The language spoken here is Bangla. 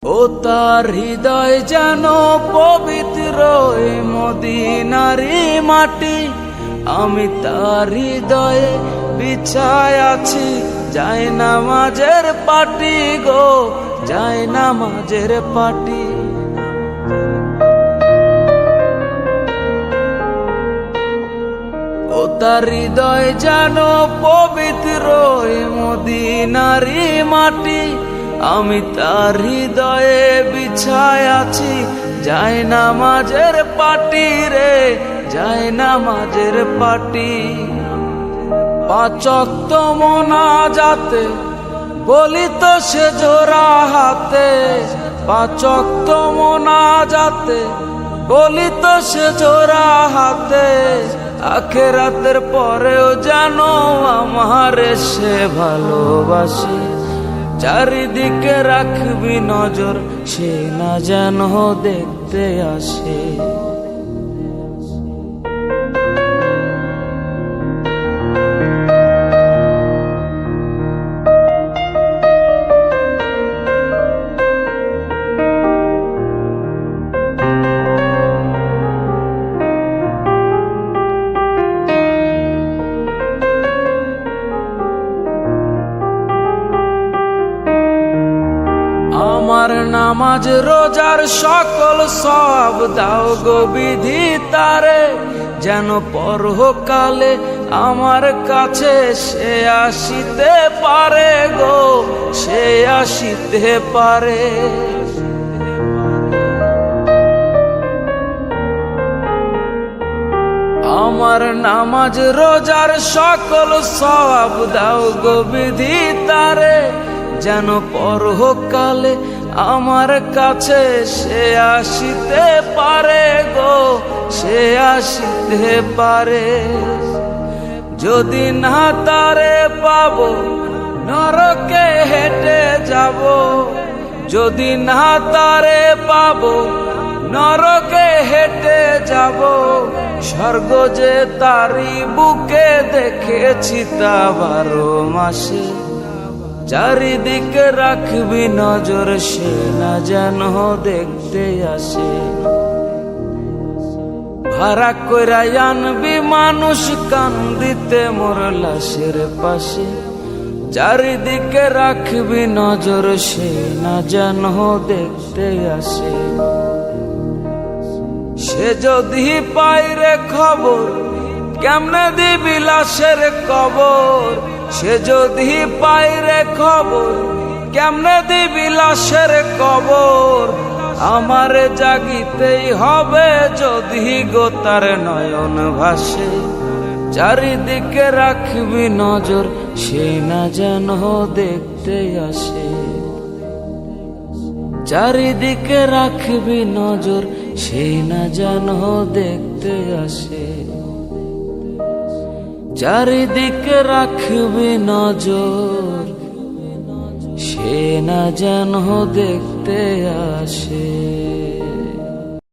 ও তার হৃদয় যেন পবিত্র এ মদিনারি মাটি, আমি তার হৃদয়ে বিছায় আছি যায় নামাজের পাটি গো, যায় নামাজের পাটি। ও তার হৃদয় যেন পবিত্র এ মদিনারি মাটি, আমি তার হৃদয়ে বিছায় আছি যায় নামাজের পাটি রে, যায় নামাজের পাটি। পাঁচ ওয়াক্ত মোনাজাতে বলি তো সে জোড়া হাতে, পাঁচ ওয়াক্ত মোনাজাতে বলি তো সে জোড়া হাতে, আখিরাতের পরেও জানো আমারে সে ভালোবাসি। চারিদিকে রাখবি নজর সে না যেন দেখতে আসে। আমার নামাজ রোজার সকল সব দাও গো বিধি তারে, যেন পরকালে আমার কাছে সে আসিতে পারে গো, সে আসিতে পারে। আমার নামাজ রোজার সকল সব দাও গো বিধি তারে, যেন পরকালে আমার কাছে সে আসিতে পারে গো, সে আসিতে পারে। যদি না তারে পাবো নরকে হেঁটে যাব, যদি না তারে পাবো নরকে হেঁটে যাব, স্বর্গ যে তারি বুকে দেখেছি তা 12 মাসে। চারিদিকে রাখবি নজর সে না যেন দেখতে আসে। ভাড়া কইরা আনবি মানুষ কান্দিতে মোর লাশের পাশে, চারিদিকে রাখবি নজর সে না যেন দেখতে আসে। সে যদি পাইরে খবর কেমনে দিবি লাশের কবর, সে যদি পাইরে খবর কেমনে দিবি লাশের কবর। আমারে জাগিতেই হবে যদি গো তার নয়ন ভাসে, চারিদিকে রাখবি নজর সে না যেন দেখতে আসে। চারিদিকে রাখবি নজর সে না যেন দেখতে আসে। চারিদিকে রাখবি নজর সে না যেন দেখতে আসে।